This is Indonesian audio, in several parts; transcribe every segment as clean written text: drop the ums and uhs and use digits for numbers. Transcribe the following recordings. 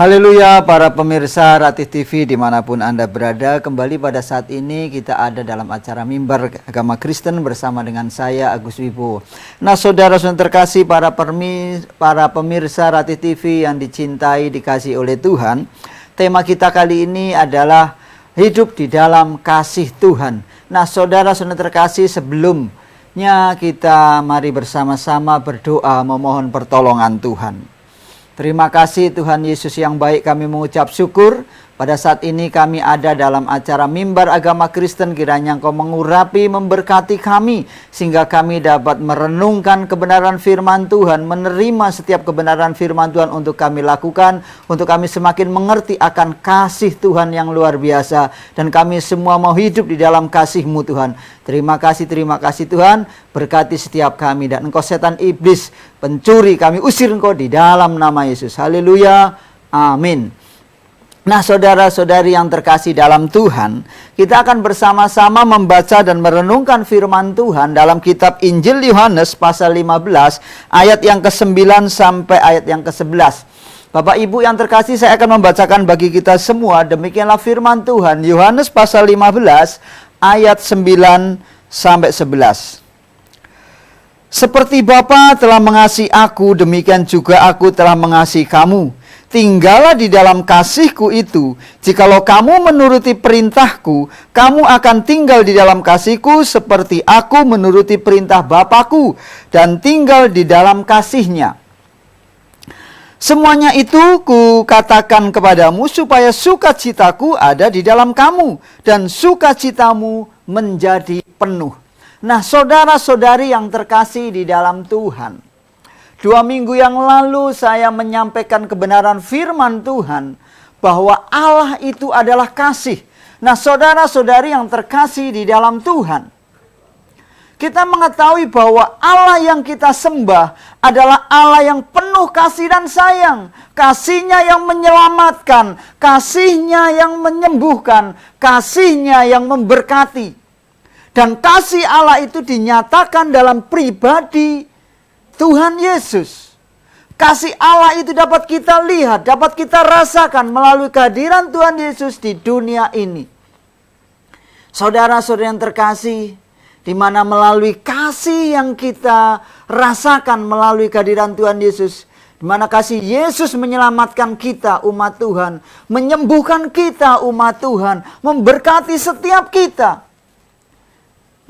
Haleluya para pemirsa Ratih TV dimanapun Anda berada. Kembali pada saat ini kita ada dalam acara Mimbar Agama Kristen bersama dengan saya Agus Wibowo. Nah saudara-saudara terkasih, para pemirsa Ratih TV yang dicintai dikasih oleh Tuhan, tema kita kali ini adalah hidup di dalam kasih Tuhan. Nah saudara-saudara terkasih, sebelumnya kita mari bersama-sama berdoa memohon pertolongan Tuhan. Terima kasih Tuhan Yesus yang baik, kami mengucap syukur. Pada saat ini kami ada dalam acara Mimbar Agama Kristen. Kiranya Engkau mengurapi, memberkati kami, sehingga kami dapat merenungkan kebenaran firman Tuhan, menerima setiap kebenaran firman Tuhan untuk kami lakukan, untuk kami semakin mengerti akan kasih Tuhan yang luar biasa. Dan kami semua mau hidup di dalam kasih-Mu Tuhan. Terima kasih Tuhan, berkati setiap kami. Dan Engkau setan iblis, pencuri, kami usir Engkau di dalam nama Yesus. Haleluya, amin. Nah saudara-saudari yang terkasih dalam Tuhan, kita akan bersama-sama membaca dan merenungkan firman Tuhan dalam kitab Injil Yohanes pasal 15 ayat yang ke-9 sampai ayat yang ke-11. Bapak Ibu yang terkasih, saya akan membacakan bagi kita semua. Demikianlah firman Tuhan, Yohanes pasal 15 ayat 9 sampai 11. Seperti Bapa telah mengasihi aku, demikian juga aku telah mengasihi kamu. Tinggallah di dalam kasih-Ku itu. Jikalau kamu menuruti perintah-Ku, kamu akan tinggal di dalam kasih-Ku seperti aku menuruti perintah Bapa-Ku dan tinggal di dalam kasih-Nya. Semuanya itu Ku katakan kepadamu supaya sukacita-Ku ada di dalam kamu dan sukacitamu menjadi penuh. Nah, saudara-saudari yang terkasih di dalam Tuhan, 2 minggu yang lalu saya menyampaikan kebenaran firman Tuhan bahwa Allah itu adalah kasih. Nah saudara-saudari yang terkasih di dalam Tuhan, kita mengetahui bahwa Allah yang kita sembah adalah Allah yang penuh kasih dan sayang. Kasih-Nya yang menyelamatkan, kasih-Nya yang menyembuhkan, kasih-Nya yang memberkati. Dan kasih Allah itu dinyatakan dalam pribadi Tuhan Yesus. Kasih Allah itu dapat kita lihat, dapat kita rasakan melalui kehadiran Tuhan Yesus di dunia ini. Saudara-saudara yang terkasih, di mana melalui kasih yang kita rasakan melalui kehadiran Tuhan Yesus, di mana kasih Yesus menyelamatkan kita umat Tuhan, menyembuhkan kita umat Tuhan, memberkati setiap kita.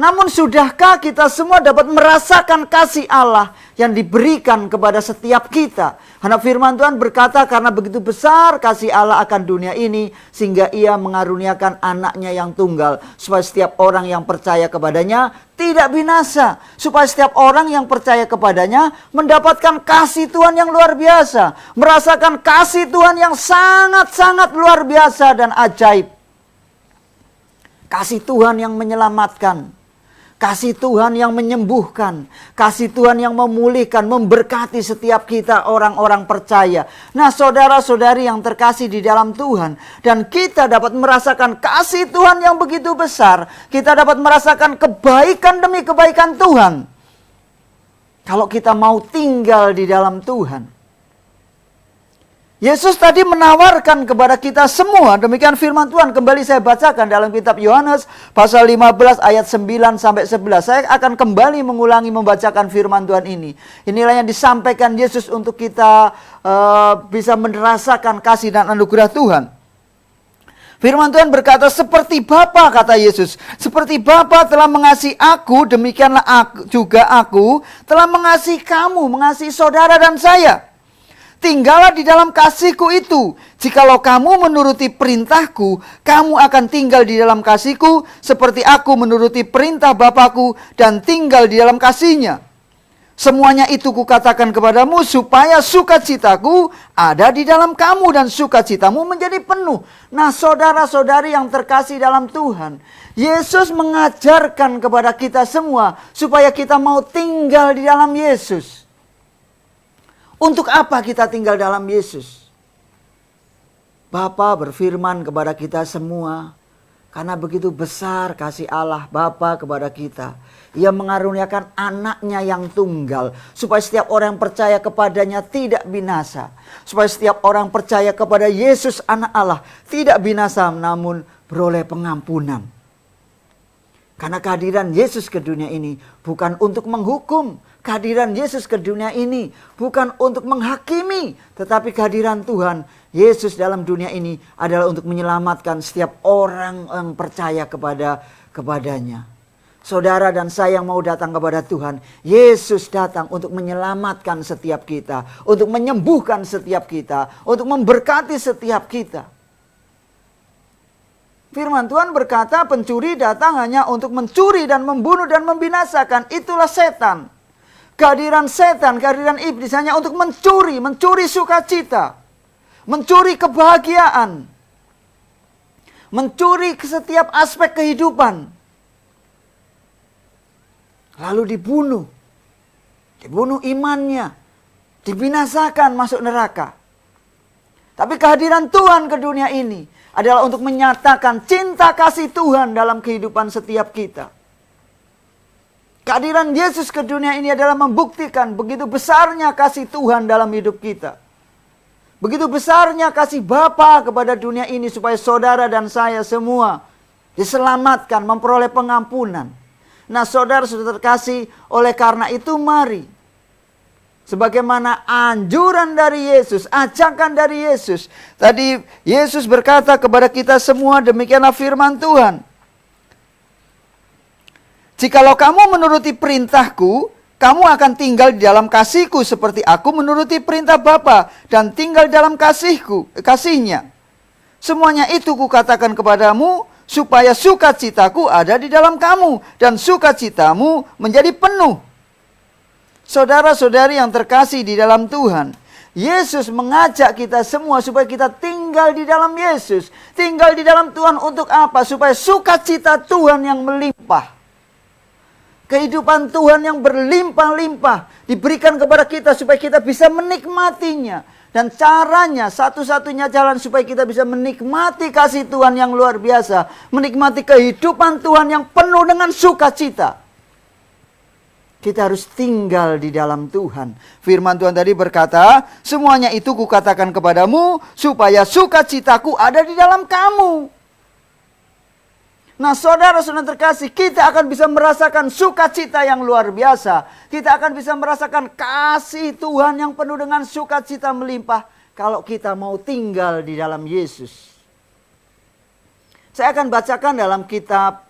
Namun sudahkah kita semua dapat merasakan kasih Allah yang diberikan kepada setiap kita? Karena firman Tuhan berkata, karena begitu besar kasih Allah akan dunia ini, sehingga Ia mengaruniakan anaknya yang tunggal, supaya setiap orang yang percaya kepadanya tidak binasa, supaya setiap orang yang percaya kepadanya mendapatkan kasih Tuhan yang luar biasa, merasakan kasih Tuhan yang sangat-sangat luar biasa dan ajaib. Kasih Tuhan yang menyelamatkan, kasih Tuhan yang menyembuhkan, kasih Tuhan yang memulihkan, memberkati setiap kita orang-orang percaya. Nah saudara-saudari yang terkasih di dalam Tuhan, dan kita dapat merasakan kasih Tuhan yang begitu besar, kita dapat merasakan kebaikan demi kebaikan Tuhan. Kalau kita mau tinggal di dalam Tuhan. Yesus tadi menawarkan kepada kita semua, demikian firman Tuhan. Kembali saya bacakan dalam kitab Yohanes pasal 15 ayat 9 sampai 11. Saya akan kembali mengulangi membacakan firman Tuhan ini. Inilah yang disampaikan Yesus untuk kita bisa merasakan kasih dan anugerah Tuhan. Firman Tuhan berkata, seperti Bapa, kata Yesus, seperti Bapa telah mengasihi aku, demikianlah aku telah mengasihi kamu, mengasihi saudara dan saya. Tinggallah di dalam kasih-Ku itu. Jikalau kamu menuruti perintah-Ku, kamu akan tinggal di dalam kasih-Ku, seperti aku menuruti perintah Bapa-Ku dan tinggal di dalam kasih-Nya. Semuanya itu Kukatakan kepadamu, supaya sukacita-Ku ada di dalam kamu dan sukacitamu menjadi penuh. Nah saudara-saudari yang terkasih dalam Tuhan, Yesus mengajarkan kepada kita semua supaya kita mau tinggal di dalam Yesus. Untuk apa kita tinggal dalam Yesus? Bapa berfirman kepada kita semua Karena begitu besar kasih Allah Bapa kepada kita. Ia mengaruniakan anaknya yang tunggal. Supaya setiap orang yang percaya kepadanya tidak binasa. Supaya setiap orang percaya kepada Yesus anak Allah tidak binasa namun beroleh pengampunan. Karena kehadiran Yesus ke dunia ini bukan untuk menghukum. Kehadiran Yesus ke dunia ini bukan untuk menghakimi. Tetapi kehadiran Tuhan Yesus dalam dunia ini adalah untuk menyelamatkan setiap orang yang percaya kepadanya. Saudara dan saya yang mau datang kepada Tuhan, Yesus datang untuk menyelamatkan setiap kita. Untuk menyembuhkan setiap kita. Untuk memberkati setiap kita. Firman Tuhan berkata pencuri datang hanya untuk mencuri dan membunuh dan membinasakan. Itulah setan. Kehadiran setan, kehadiran iblis hanya untuk mencuri sukacita. Mencuri kebahagiaan. Mencuri ke setiap aspek kehidupan. Lalu dibunuh. Dibunuh imannya. Dibinasakan masuk neraka. Tapi kehadiran Tuhan ke dunia ini adalah untuk menyatakan cinta kasih Tuhan dalam kehidupan setiap kita. Kehadiran Yesus ke dunia ini adalah membuktikan begitu besarnya kasih Tuhan dalam hidup kita. Begitu besarnya kasih Bapa kepada dunia ini supaya saudara dan saya semua diselamatkan, memperoleh pengampunan. Nah, saudara sudah terkasih, oleh karena itu mari. Sebagaimana anjuran dari Yesus, ajakan dari Yesus. Tadi Yesus berkata kepada kita semua, demikianlah firman Tuhan. Jikalau kamu menuruti perintahku, kamu akan tinggal di dalam kasihku seperti aku menuruti perintah Bapa dan tinggal dalam kasihnya. Semuanya itu kukatakan kepadamu supaya sukacitaku ada di dalam kamu dan sukacitamu menjadi penuh. Saudara-saudari yang terkasih di dalam Tuhan, Yesus mengajak kita semua supaya kita tinggal di dalam Yesus. Tinggal di dalam Tuhan untuk apa? Supaya sukacita Tuhan yang melimpah. Kehidupan Tuhan yang berlimpah-limpah diberikan kepada kita supaya kita bisa menikmatinya. Dan caranya, satu-satunya jalan supaya kita bisa menikmati kasih Tuhan yang luar biasa. Menikmati kehidupan Tuhan yang penuh dengan sukacita. Kita harus tinggal di dalam Tuhan. Firman Tuhan tadi berkata, semuanya itu kukatakan kepadamu supaya sukacitaku ada di dalam kamu. Nah, saudara-saudara terkasih, kita akan bisa merasakan sukacita yang luar biasa. Kita akan bisa merasakan kasih Tuhan yang penuh dengan sukacita melimpah kalau kita mau tinggal di dalam Yesus. Saya akan bacakan dalam kitab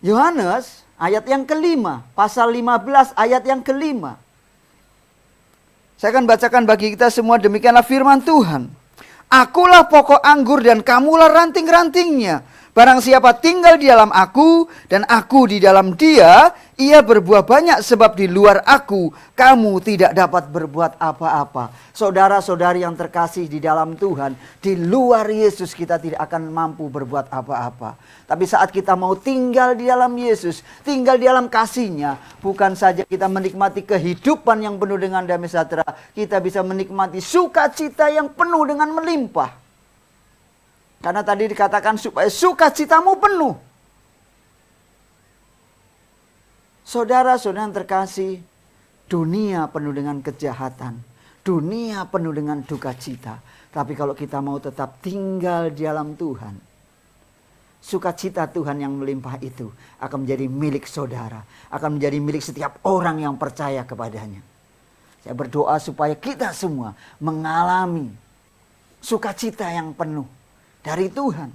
Yohanes ayat yang kelima, pasal 15 ayat yang kelima. Saya akan bacakan bagi kita semua, demikianlah firman Tuhan. Akulah pokok anggur dan kamulah ranting-rantingnya. Barang siapa tinggal di dalam aku dan aku di dalam dia, ia berbuah banyak sebab di luar aku kamu tidak dapat berbuat apa-apa. Saudara-saudari yang terkasih di dalam Tuhan, di luar Yesus kita tidak akan mampu berbuat apa-apa. Tapi saat kita mau tinggal di dalam Yesus, tinggal di dalam kasih-Nya, bukan saja kita menikmati kehidupan yang penuh dengan damai sejahtera, kita bisa menikmati sukacita yang penuh dengan melimpah. Karena tadi dikatakan supaya sukacitamu penuh. Saudara-saudara yang terkasih, dunia penuh dengan kejahatan. Dunia penuh dengan duka cita. Tapi kalau kita mau tetap tinggal di dalam Tuhan, sukacita Tuhan yang melimpah itu akan menjadi milik saudara. Akan menjadi milik setiap orang yang percaya kepadanya. Saya berdoa supaya kita semua mengalami sukacita yang penuh dari Tuhan.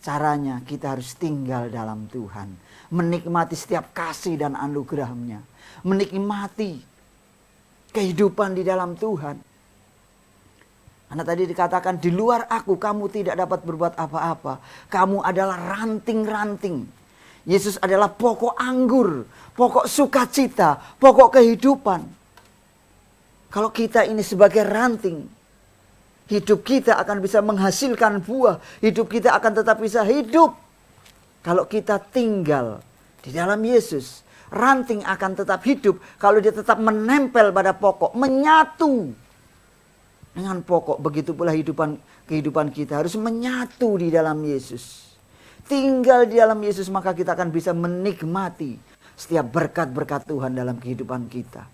Caranya kita harus tinggal dalam Tuhan. Menikmati setiap kasih dan anugerah-Nya. Menikmati kehidupan di dalam Tuhan. Karena tadi dikatakan di luar aku kamu tidak dapat berbuat apa-apa. Kamu adalah ranting-ranting. Yesus adalah pokok anggur, pokok sukacita, pokok kehidupan. Kalau kita ini sebagai ranting, hidup kita akan bisa menghasilkan buah. Hidup kita akan tetap bisa hidup. Kalau kita tinggal di dalam Yesus. Ranting akan tetap hidup kalau dia tetap menempel pada pokok. Menyatu Dengan pokok, begitu pula kehidupan kita harus menyatu di dalam Yesus. Tinggal di dalam Yesus, maka kita akan bisa menikmati setiap berkat-berkat Tuhan dalam kehidupan kita.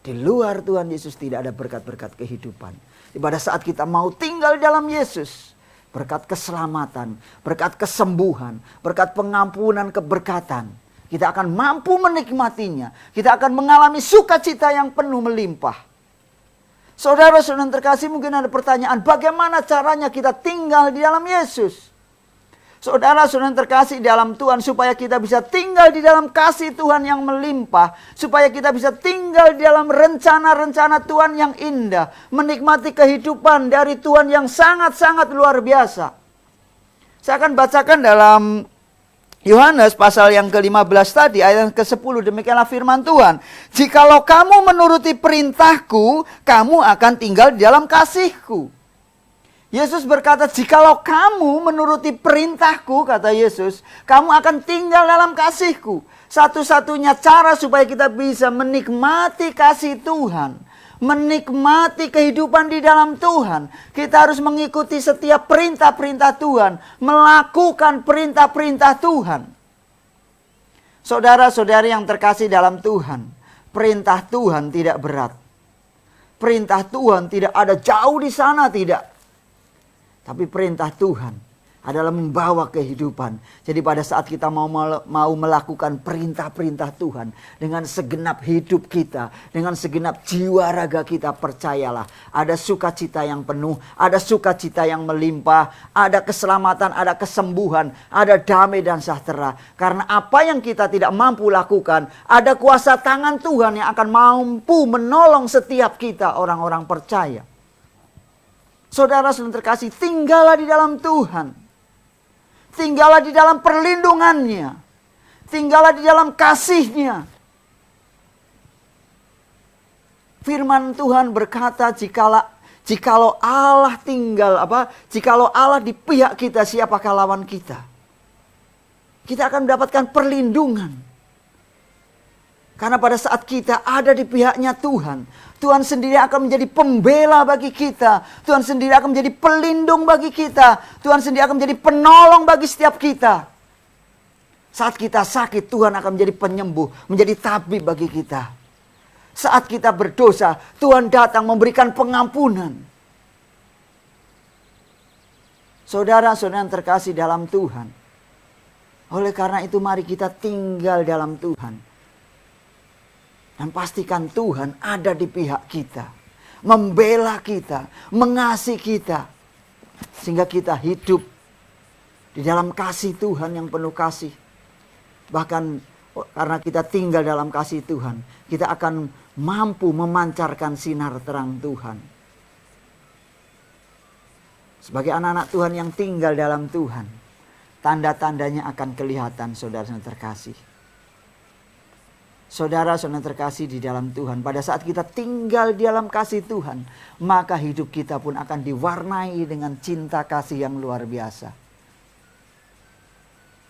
Di luar Tuhan Yesus tidak ada berkat-berkat kehidupan. Pada saat kita mau tinggal di dalam Yesus, berkat keselamatan, berkat kesembuhan, berkat pengampunan, keberkatan, kita akan mampu menikmatinya. Kita akan mengalami sukacita yang penuh melimpah. Saudara-saudara yang terkasih, mungkin ada pertanyaan, bagaimana caranya kita tinggal di dalam Yesus? Saudara-saudara yang terkasih dalam Tuhan, supaya kita bisa tinggal di dalam kasih Tuhan yang melimpah, supaya kita bisa tinggal di dalam rencana-rencana Tuhan yang indah, menikmati kehidupan dari Tuhan yang sangat-sangat luar biasa. Saya akan bacakan dalam Yohanes pasal yang ke-15 tadi, ayat ke-10, demikianlah firman Tuhan. Jikalau kamu menuruti perintahku, kamu akan tinggal di dalam kasihku. Yesus berkata, jikalau kamu menuruti perintahku, kata Yesus, kamu akan tinggal dalam kasihku. Satu-satunya cara supaya kita bisa menikmati kasih Tuhan, menikmati kehidupan di dalam Tuhan, kita harus mengikuti setiap perintah-perintah Tuhan, melakukan perintah-perintah Tuhan. Saudara-saudari yang terkasih dalam Tuhan, perintah Tuhan tidak berat. Perintah Tuhan tidak ada jauh di sana, tidak. Tapi perintah Tuhan adalah membawa kehidupan. Jadi pada saat kita mau melakukan perintah-perintah Tuhan dengan segenap hidup kita, dengan segenap jiwa raga kita, percayalah ada sukacita yang penuh, ada sukacita yang melimpah, ada keselamatan, ada kesembuhan, ada damai dan sejahtera. Karena apa yang kita tidak mampu lakukan, ada kuasa tangan Tuhan yang akan mampu menolong setiap kita orang-orang percaya. Saudara-saudara terkasih, tinggallah di dalam Tuhan. Tinggallah di dalam perlindungannya. Tinggallah di dalam kasihnya. Firman Tuhan berkata, jikalau Allah jikalau Allah di pihak kita, siapakah lawan kita? Kita akan mendapatkan perlindungan. Karena pada saat kita ada di pihaknya Tuhan, Tuhan sendiri akan menjadi pembela bagi kita. Tuhan sendiri akan menjadi pelindung bagi kita. Tuhan sendiri akan menjadi penolong bagi setiap kita. Saat kita sakit, Tuhan akan menjadi penyembuh, menjadi tabib bagi kita. Saat kita berdosa, Tuhan datang memberikan pengampunan. Saudara-saudara yang terkasih dalam Tuhan, oleh karena itu mari kita tinggal dalam Tuhan. Dan pastikan Tuhan ada di pihak kita. Membela kita. Mengasihi kita. Sehingga kita hidup di dalam kasih Tuhan yang penuh kasih. Bahkan karena kita tinggal dalam kasih Tuhan, kita akan mampu memancarkan sinar terang Tuhan. Sebagai anak-anak Tuhan yang tinggal dalam Tuhan, tanda-tandanya akan kelihatan, saudara-saudara terkasih. Saudara-saudara terkasih di dalam Tuhan, pada saat kita tinggal di dalam kasih Tuhan, maka hidup kita pun akan diwarnai dengan cinta kasih yang luar biasa.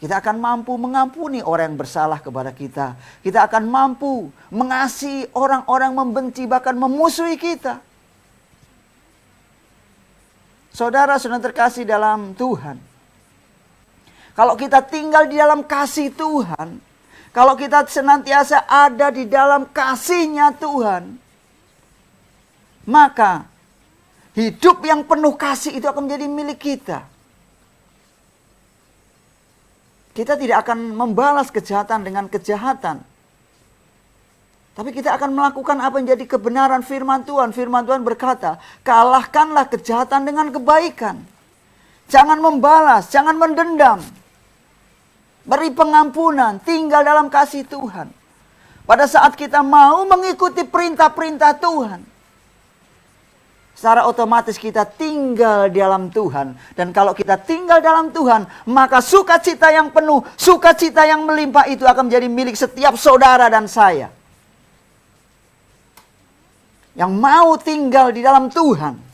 Kita akan mampu mengampuni orang yang bersalah kepada kita. Kita akan mampu mengasihi orang-orang membenci, bahkan memusuhi kita. Saudara-saudara terkasih dalam Tuhan, kalau kita tinggal di dalam kasih Tuhan, kalau kita senantiasa ada di dalam kasih-Nya Tuhan, maka hidup yang penuh kasih itu akan menjadi milik kita. Kita tidak akan membalas kejahatan dengan kejahatan. Tapi kita akan melakukan apa yang jadi kebenaran firman Tuhan. Firman Tuhan berkata, kalahkanlah kejahatan dengan kebaikan. Jangan membalas, jangan mendendam. Beri pengampunan, tinggal dalam kasih Tuhan. Pada saat kita mau mengikuti perintah-perintah Tuhan, secara otomatis kita tinggal di dalam Tuhan. Dan kalau kita tinggal dalam Tuhan, maka sukacita yang penuh, sukacita yang melimpah itu akan menjadi milik setiap saudara dan saya. Yang mau tinggal di dalam Tuhan.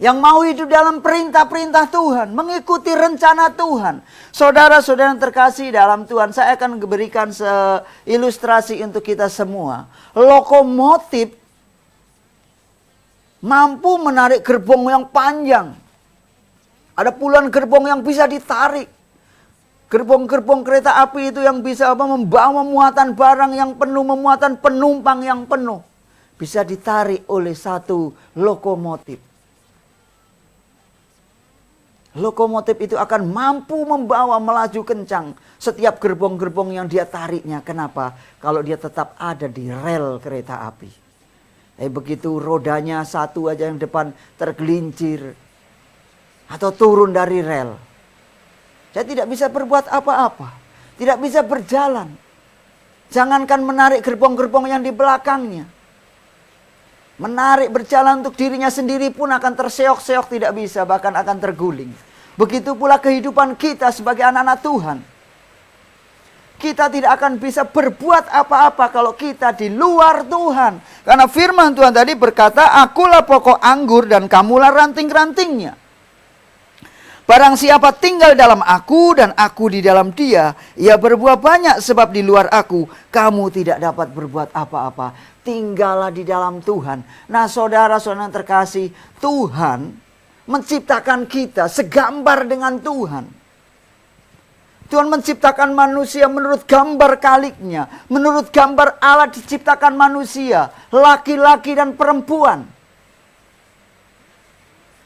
Yang mau hidup dalam perintah-perintah Tuhan, mengikuti rencana Tuhan. Saudara-saudara yang terkasih dalam Tuhan, saya akan berikan ilustrasi untuk kita semua. Lokomotif mampu menarik gerbong yang panjang. Ada puluhan gerbong yang bisa ditarik. Gerbong-gerbong kereta api itu yang bisa membawa muatan barang yang penuh, memuatan penumpang yang penuh. Bisa ditarik oleh satu lokomotif. Lokomotif itu akan mampu membawa melaju kencang setiap gerbong-gerbong yang dia tariknya. Kenapa? Kalau dia tetap ada di rel kereta api. Begitu rodanya satu aja yang depan tergelincir atau turun dari rel, saya tidak bisa berbuat apa-apa, tidak bisa berjalan. Jangankan menarik gerbong-gerbong yang di belakangnya, menarik berjalan untuk dirinya sendiri pun akan terseok-seok, tidak bisa, bahkan akan terguling. Begitu pula kehidupan kita sebagai anak-anak Tuhan. Kita tidak akan bisa berbuat apa-apa kalau kita di luar Tuhan. Karena firman Tuhan tadi berkata, akulah pokok anggur dan kamulah ranting-rantingnya. Barang siapa tinggal dalam aku dan aku di dalam dia, ia berbuah banyak, sebab di luar aku kamu tidak dapat berbuat apa-apa. Tinggallah di dalam Tuhan. Nah, saudara-saudara terkasih, Tuhan menciptakan kita segambar dengan Tuhan. Tuhan menciptakan manusia menurut gambar kaliknya. Menurut gambar Allah diciptakan manusia, laki-laki dan perempuan.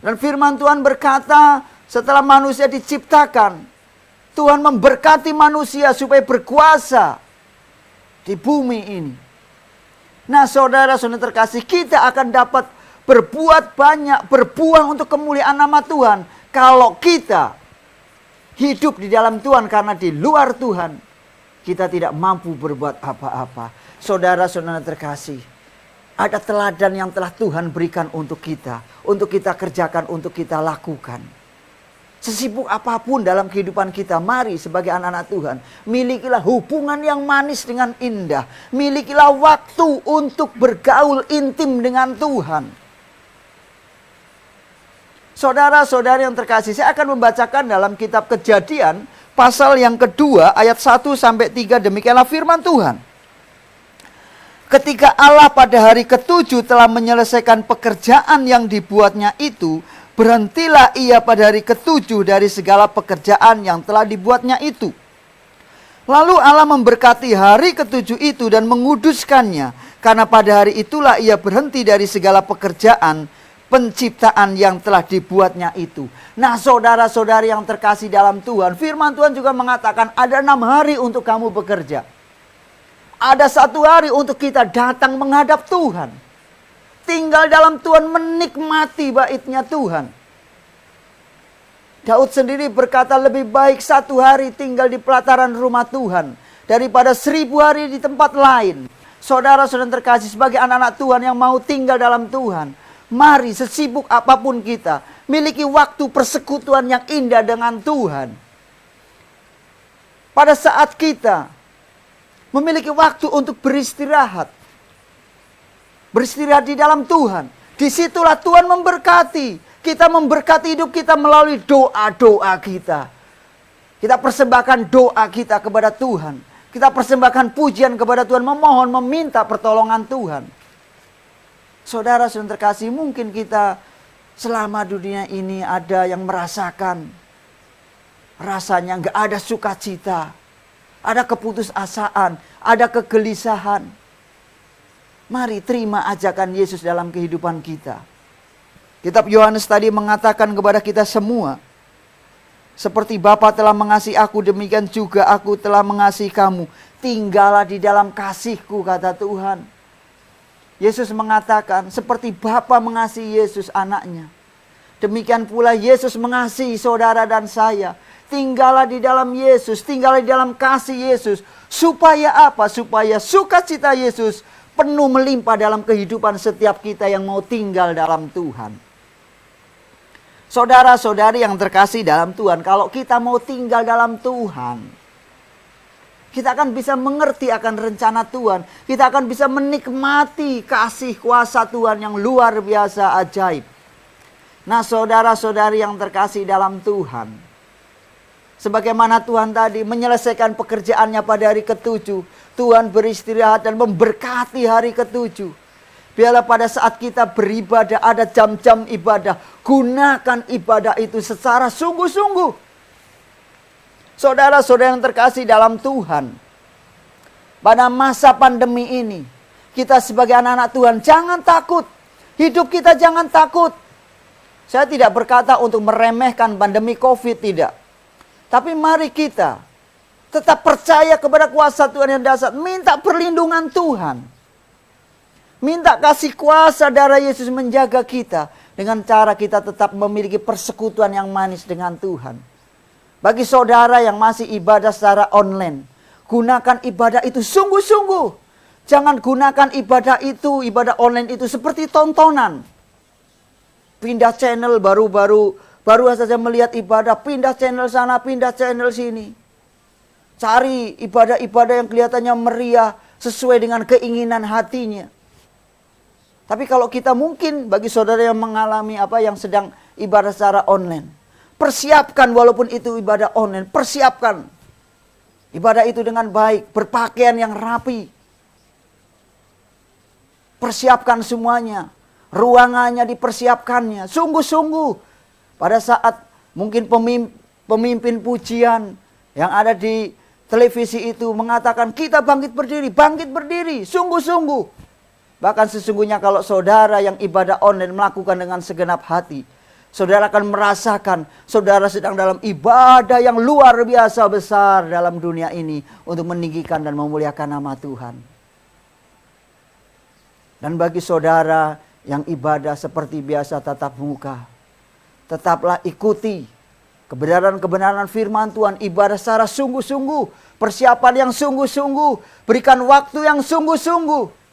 Dan firman Tuhan berkata, setelah manusia diciptakan, Tuhan memberkati manusia supaya berkuasa di bumi ini. Nah, saudara-saudara terkasih, kita akan dapat berbuat banyak, berbuah untuk kemuliaan nama Tuhan kalau kita hidup di dalam Tuhan. Karena di luar Tuhan kita tidak mampu berbuat apa-apa. Saudara-saudara terkasih, ada teladan yang telah Tuhan berikan untuk kita kerjakan, untuk kita lakukan. Sesibuk apapun dalam kehidupan kita, mari sebagai anak-anak Tuhan, milikilah hubungan yang manis dengan indah. Milikilah waktu untuk bergaul intim dengan Tuhan. Saudara-saudari yang terkasih, saya akan membacakan dalam kitab Kejadian pasal yang kedua ayat 1-3, demikianlah firman Tuhan. Ketika Allah pada hari ketujuh telah menyelesaikan pekerjaan yang dibuatnya itu, berhentilah ia pada hari ketujuh dari segala pekerjaan yang telah dibuatnya itu. Lalu Allah memberkati hari ketujuh itu dan menguduskannya, karena pada hari itulah ia berhenti dari segala pekerjaan penciptaan yang telah dibuatnya itu. Nah, saudara-saudari yang terkasih dalam Tuhan, firman Tuhan juga mengatakan ada 6 hari untuk kamu bekerja. Ada 1 hari untuk kita datang menghadap Tuhan. Tinggal dalam Tuhan, menikmati baitnya Tuhan. Daud sendiri berkata, lebih baik 1 hari tinggal di pelataran rumah Tuhan daripada 1000 hari di tempat lain. Saudara-saudara terkasih, sebagai anak-anak Tuhan yang mau tinggal dalam Tuhan, mari sesibuk apapun kita, miliki waktu persekutuan yang indah dengan Tuhan. Pada saat kita memiliki waktu untuk beristirahat di dalam Tuhan, disitulah Tuhan memberkati. Kita memberkati hidup kita melalui doa-doa kita. Kita persembahkan doa kita kepada Tuhan. Kita persembahkan pujian kepada Tuhan, memohon, meminta pertolongan Tuhan. Saudara-saudara terkasih, mungkin kita selama dunia ini ada yang merasakan rasanya nggak ada sukacita, ada keputusasaan, ada kegelisahan. Mari terima ajakan Yesus dalam kehidupan kita. Kitab Yohanes tadi mengatakan kepada kita semua, seperti Bapa telah mengasihi aku, demikian juga aku telah mengasihi kamu. Tinggallah di dalam kasih-Ku, kata Tuhan. Yesus mengatakan, seperti Bapa mengasihi Yesus anaknya, demikian pula Yesus mengasihi saudara dan saya. Tinggallah di dalam Yesus, tinggallah di dalam kasih Yesus. Supaya apa? Supaya sukacita Yesus penuh melimpah dalam kehidupan setiap kita yang mau tinggal dalam Tuhan. Saudara-saudari yang terkasih dalam Tuhan, kalau kita mau tinggal dalam Tuhan, kita akan bisa mengerti akan rencana Tuhan. Kita akan bisa menikmati kasih kuasa Tuhan yang luar biasa ajaib. Nah, saudara-saudari yang terkasih dalam Tuhan, sebagaimana Tuhan tadi menyelesaikan pekerjaannya pada hari ketujuh, Tuhan beristirahat dan memberkati hari ketujuh. Biarlah pada saat kita beribadah, ada jam-jam ibadah, gunakan ibadah itu secara sungguh-sungguh. Saudara-saudara yang terkasih dalam Tuhan, pada masa pandemi ini, kita sebagai anak-anak Tuhan jangan takut. Hidup kita jangan takut. Saya tidak berkata untuk meremehkan pandemi COVID, tidak. Tapi mari kita tetap percaya kepada kuasa Tuhan yang dahsyat. Minta perlindungan Tuhan. Minta kasih kuasa darah Yesus menjaga kita. Dengan cara kita tetap memiliki persekutuan yang manis dengan Tuhan. Bagi saudara yang masih ibadah secara online, gunakan ibadah itu sungguh-sungguh. Jangan gunakan ibadah ibadah online itu seperti tontonan. Pindah channel baru saja melihat ibadah, pindah channel sana, pindah channel sini. Cari ibadah-ibadah yang kelihatannya meriah sesuai dengan keinginan hatinya. Tapi kalau kita mungkin bagi saudara yang mengalami yang sedang ibadah secara online, persiapkan walaupun itu ibadah online, persiapkan ibadah itu dengan baik, berpakaian yang rapi. Persiapkan semuanya. Ruangannya dipersiapkannya. Sungguh-sungguh. Pada saat mungkin pemimpin pujian yang ada di televisi itu mengatakan kita bangkit berdiri. Sungguh-sungguh. Bahkan sesungguhnya kalau saudara yang ibadah online melakukan dengan segenap hati, saudara akan merasakan saudara sedang dalam ibadah yang luar biasa besar dalam dunia ini untuk meninggikan dan memuliakan nama Tuhan. Dan bagi saudara yang ibadah seperti biasa tatap muka, tetaplah ikuti kebenaran-kebenaran firman Tuhan, ibadah secara sungguh-sungguh, persiapan yang sungguh-sungguh, berikan waktu yang sungguh-sungguh.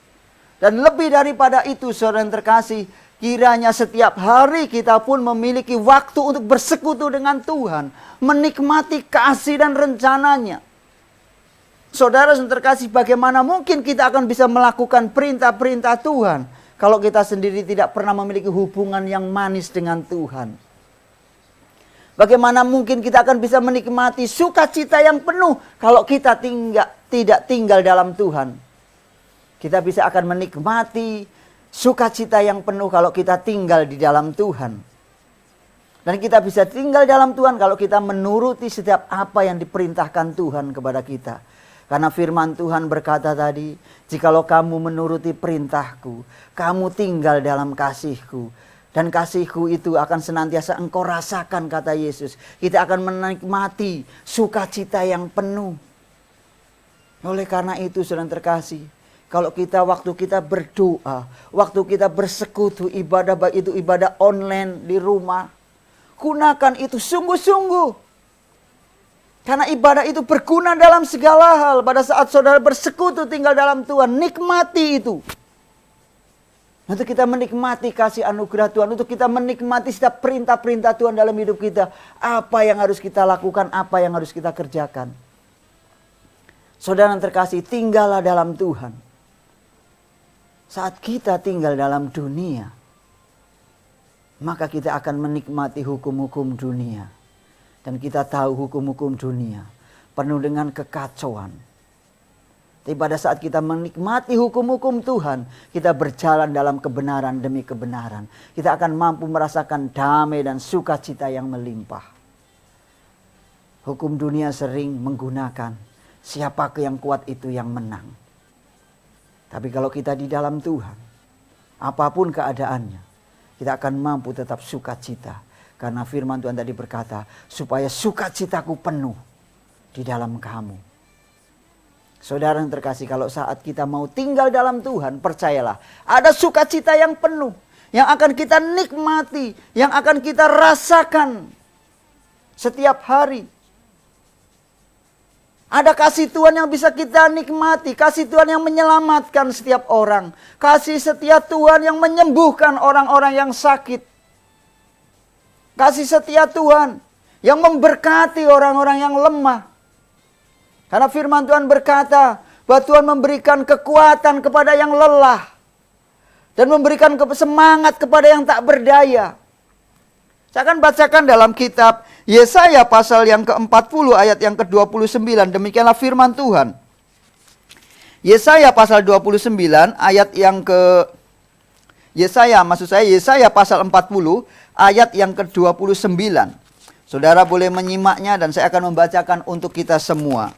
Dan lebih daripada itu, saudara yang terkasih, kiranya setiap hari kita pun memiliki waktu untuk bersekutu dengan Tuhan, menikmati kasih dan rencananya. Saudara yang terkasih, bagaimana mungkin kita akan bisa melakukan perintah-perintah Tuhan kalau kita sendiri tidak pernah memiliki hubungan yang manis dengan Tuhan? Bagaimana mungkin kita akan bisa menikmati sukacita yang penuh kalau kita tidak tinggal dalam Tuhan? Kita bisa akan menikmati sukacita yang penuh kalau kita tinggal di dalam Tuhan. Dan kita bisa tinggal dalam Tuhan kalau kita menuruti setiap apa yang diperintahkan Tuhan kepada kita. Karena firman Tuhan berkata tadi, jikalau kamu menuruti perintahku, kamu tinggal dalam kasihku. Dan kasihku itu akan senantiasa engkau rasakan, kata Yesus. Kita akan menikmati sukacita yang penuh. Oleh karena itu, saudara terkasih, kalau waktu kita berdoa, waktu kita bersekutu ibadah, baik itu ibadah online di rumah, gunakan itu sungguh-sungguh. Karena ibadah itu berguna dalam segala hal. Pada saat saudara bersekutu tinggal dalam Tuhan, nikmati itu. Untuk kita menikmati kasih anugerah Tuhan, untuk kita menikmati setiap perintah-perintah Tuhan dalam hidup kita. Apa yang harus kita lakukan, apa yang harus kita kerjakan. Saudara yang terkasih, tinggallah dalam Tuhan. Saat kita tinggal dalam dunia, maka kita akan menikmati hukum-hukum dunia. Dan kita tahu hukum-hukum dunia penuh dengan kekacauan. Tapi pada saat kita menikmati hukum-hukum Tuhan, kita berjalan dalam kebenaran demi kebenaran. Kita akan mampu merasakan damai dan sukacita yang melimpah. Hukum dunia sering menggunakan siapa yang kuat itu yang menang. Tapi kalau kita di dalam Tuhan, apapun keadaannya, kita akan mampu tetap sukacita. Karena firman Tuhan tadi berkata, supaya sukacitaku penuh di dalam kamu. Saudara yang terkasih, kalau saat kita mau tinggal dalam Tuhan, percayalah, ada sukacita yang penuh, yang akan kita nikmati, yang akan kita rasakan setiap hari. Ada kasih Tuhan yang bisa kita nikmati, kasih Tuhan yang menyelamatkan setiap orang, kasih setia Tuhan yang menyembuhkan orang-orang yang sakit. Kasih setia Tuhan yang memberkati orang-orang yang lemah. Karena firman Tuhan berkata bahwa Tuhan memberikan kekuatan kepada yang lelah. Dan memberikan semangat kepada yang tak berdaya. Saya akan bacakan dalam kitab Yesaya pasal yang ke-40 ayat yang ke-29. Demikianlah firman Tuhan. Yesaya pasal 29 ayat yang ke Yesaya pasal 40 ayat yang ke-29. Saudara boleh menyimaknya dan saya akan membacakan untuk kita semua.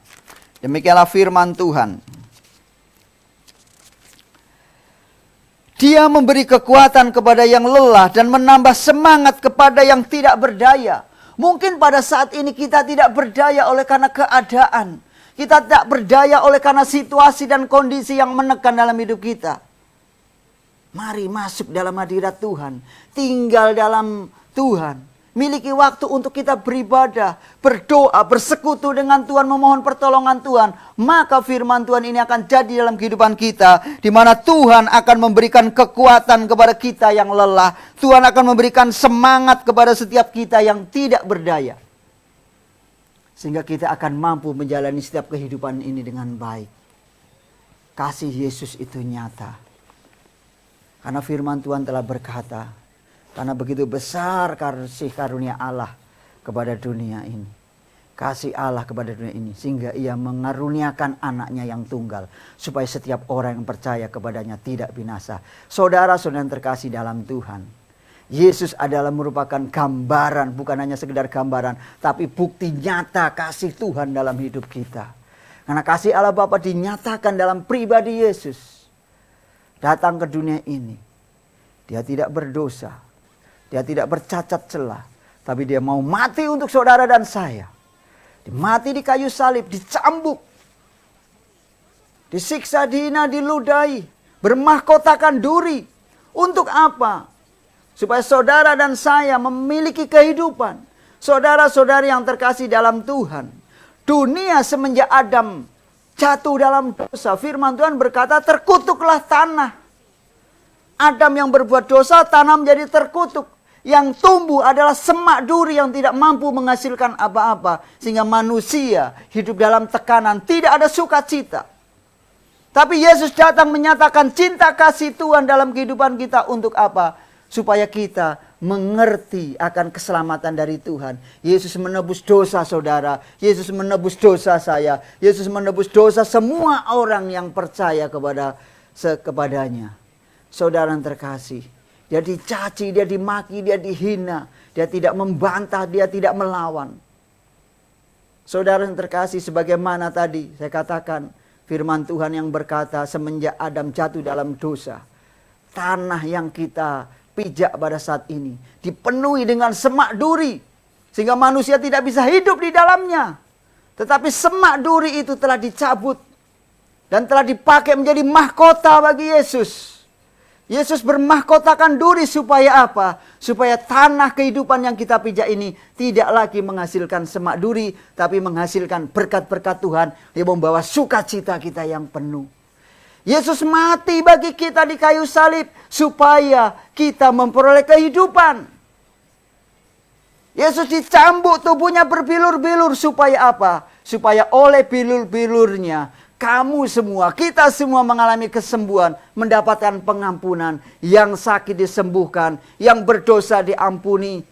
Demikianlah firman Tuhan. Dia memberi kekuatan kepada yang lelah dan menambah semangat kepada yang tidak berdaya. Mungkin pada saat ini kita tidak berdaya oleh karena keadaan. Kita tidak berdaya oleh karena situasi dan kondisi yang menekan dalam hidup kita. Mari masuk dalam hadirat Tuhan. Tinggal dalam Tuhan. Miliki waktu untuk kita beribadah, berdoa, bersekutu dengan Tuhan, memohon pertolongan Tuhan. Maka firman Tuhan ini akan jadi dalam kehidupan kita. Di mana Tuhan akan memberikan kekuatan kepada kita yang lelah. Tuhan akan memberikan semangat kepada setiap kita yang tidak berdaya. Sehingga kita akan mampu menjalani setiap kehidupan ini dengan baik. Kasih Yesus itu nyata. Karena firman Tuhan telah berkata, karena begitu besar kasih karunia Allah kepada dunia ini. Kasih Allah kepada dunia ini. Sehingga ia mengaruniakan anaknya yang tunggal. Supaya setiap orang yang percaya kepadanya tidak binasa. Saudara-saudara yang terkasih dalam Tuhan. Yesus adalah merupakan gambaran. Bukan hanya sekedar gambaran. Tapi bukti nyata kasih Tuhan dalam hidup kita. Karena kasih Allah Bapa dinyatakan dalam pribadi Yesus. Datang ke dunia ini. Dia tidak berdosa. Dia tidak bercacat celah. Tapi dia mau mati untuk saudara dan saya. Dia mati di kayu salib. Dicambuk. Disiksa, dihina, diludahi. Bermahkotakan duri. Untuk apa? Supaya saudara dan saya memiliki kehidupan. Saudara-saudari yang terkasih dalam Tuhan. Dunia semenjak Adam jatuh dalam dosa. Firman Tuhan berkata terkutuklah tanah. Adam yang berbuat dosa, tanah menjadi terkutuk. Yang tumbuh adalah semak duri yang tidak mampu menghasilkan apa-apa. Sehingga manusia hidup dalam tekanan. Tidak ada sukacita. Tapi Yesus datang menyatakan cinta kasih Tuhan dalam kehidupan kita untuk apa? Supaya kita mengerti akan keselamatan dari Tuhan. Yesus menebus dosa saudara. Yesus menebus dosa saya. Yesus menebus dosa semua orang yang percaya kepadanya. Saudara yang terkasih. Dia dicaci, dia dimaki, dia dihina. Dia tidak membantah, dia tidak melawan. Saudara yang terkasih, sebagaimana tadi saya katakan. Firman Tuhan yang berkata semenjak Adam jatuh dalam dosa. Tanah yang kita pijak pada saat ini. Dipenuhi dengan semak duri. Sehingga manusia tidak bisa hidup di dalamnya. Tetapi semak duri itu telah dicabut. Dan telah dipakai menjadi mahkota bagi Yesus. Yesus bermahkotakan duri supaya apa? Supaya tanah kehidupan yang kita pijak ini tidak lagi menghasilkan semak duri. Tapi menghasilkan berkat-berkat Tuhan. Dia membawa sukacita kita yang penuh. Yesus mati bagi kita di kayu salib. Supaya kita memperoleh kehidupan. Yesus dicambuk, tubuhnya berbilur-bilur. Supaya apa? Supaya oleh bilur-bilurnya kamu semua, kita semua mengalami kesembuhan, mendapatkan pengampunan, yang sakit disembuhkan, yang berdosa diampuni,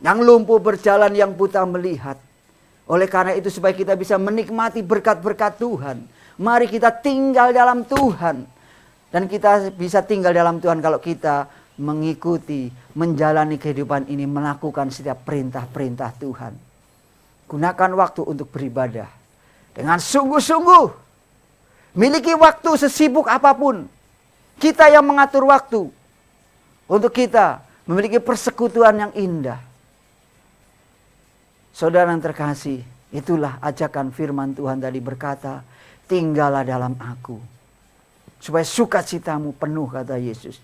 yang lumpuh berjalan, yang buta melihat. Oleh karena itu supaya kita bisa menikmati berkat-berkat Tuhan, mari kita tinggal dalam Tuhan. Dan kita bisa tinggal dalam Tuhan kalau kita mengikuti, menjalani kehidupan ini, melakukan setiap perintah-perintah Tuhan. Gunakan waktu untuk beribadah. Dengan sungguh-sungguh. Miliki waktu sesibuk apapun. Kita yang mengatur waktu. Untuk kita memiliki persekutuan yang indah. Saudara yang terkasih. Itulah ajakan firman Tuhan tadi berkata. Tinggallah dalam aku. Supaya sukacitamu penuh kata Yesus.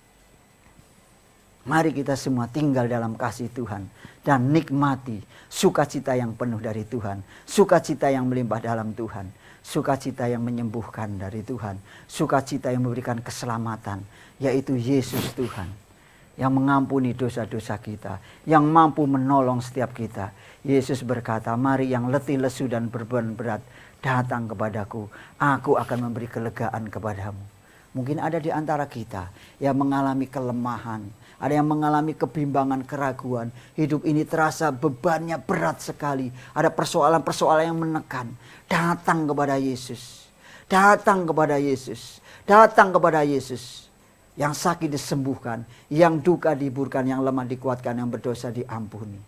Mari kita semua tinggal dalam kasih Tuhan. Dan nikmati sukacita yang penuh dari Tuhan. Sukacita yang melimpah dalam Tuhan. Sukacita yang menyembuhkan dari Tuhan. Sukacita yang memberikan keselamatan. Yaitu Yesus Tuhan. Yang mengampuni dosa-dosa kita. Yang mampu menolong setiap kita. Yesus berkata, mari yang letih lesu dan beban berat. Datang kepadaku. Aku akan memberi kelegaan kepadamu. Mungkin ada di antara kita yang mengalami kelemahan. Ada yang mengalami kebimbangan, keraguan. Hidup ini terasa bebannya berat sekali. Ada persoalan-persoalan yang menekan. Datang kepada Yesus. Datang kepada Yesus. Datang kepada Yesus. Yang sakit disembuhkan, yang duka dihiburkan, yang lemah dikuatkan, yang berdosa diampuni.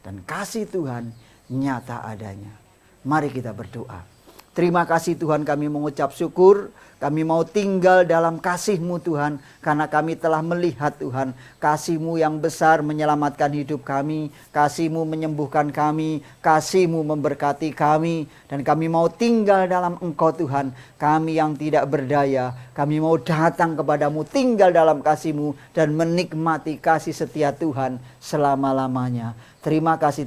Dan kasih Tuhan nyata adanya. Mari kita berdoa. Terima kasih Tuhan, kami mengucap syukur. Kami mau tinggal dalam kasih-Mu Tuhan. Karena kami telah melihat Tuhan, kasih-Mu yang besar menyelamatkan hidup kami. Kasih-Mu menyembuhkan kami. Kasih-Mu memberkati kami. Dan kami mau tinggal dalam Engkau Tuhan. Kami yang tidak berdaya, kami mau datang kepadamu, tinggal dalam kasih-Mu. Dan menikmati kasih setia Tuhan selama-lamanya. Terima kasih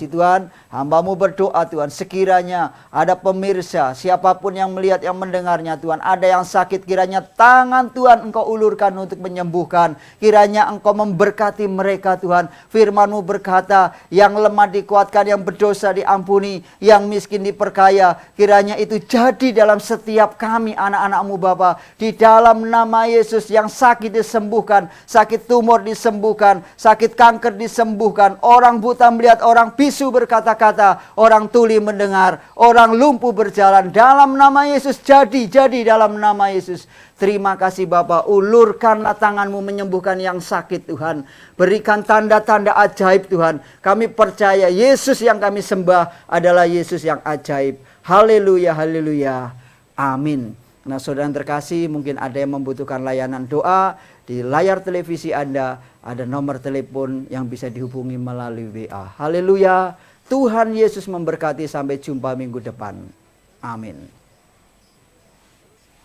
Tuhan. Hamba-Mu berdoa Tuhan, sekiranya ada pemirsa, siapapun yang melihat, yang mendengarnya Tuhan, ada yang sakit, kiranya tangan Tuhan Engkau ulurkan untuk menyembuhkan. Kiranya Engkau memberkati mereka Tuhan. Firman-Mu berkata, yang lemah dikuatkan, yang berdosa diampuni, yang miskin diperkaya. Kiranya itu jadi dalam setiap kami anak-anak-Mu Bapa. Di dalam nama Yesus, yang sakit disembuhkan, sakit tumor disembuhkan, sakit kanker disembuhkan, orang buta melihat, orang bisu berkata-kata, orang tuli mendengar, orang lumpuh berjalan. Dalam nama Yesus jadi dalam nama Yesus. Terima kasih Bapa, ulurkanlah tangan-Mu menyembuhkan yang sakit Tuhan. Berikan tanda-tanda ajaib Tuhan. Kami percaya Yesus yang kami sembah adalah Yesus yang ajaib. Haleluya, haleluya. Amin. Nah saudara yang terkasih, mungkin ada yang membutuhkan layanan doa. Di layar televisi Anda ada nomor telepon yang bisa dihubungi melalui WA. Haleluya. Tuhan Yesus memberkati, sampai jumpa minggu depan. Amin.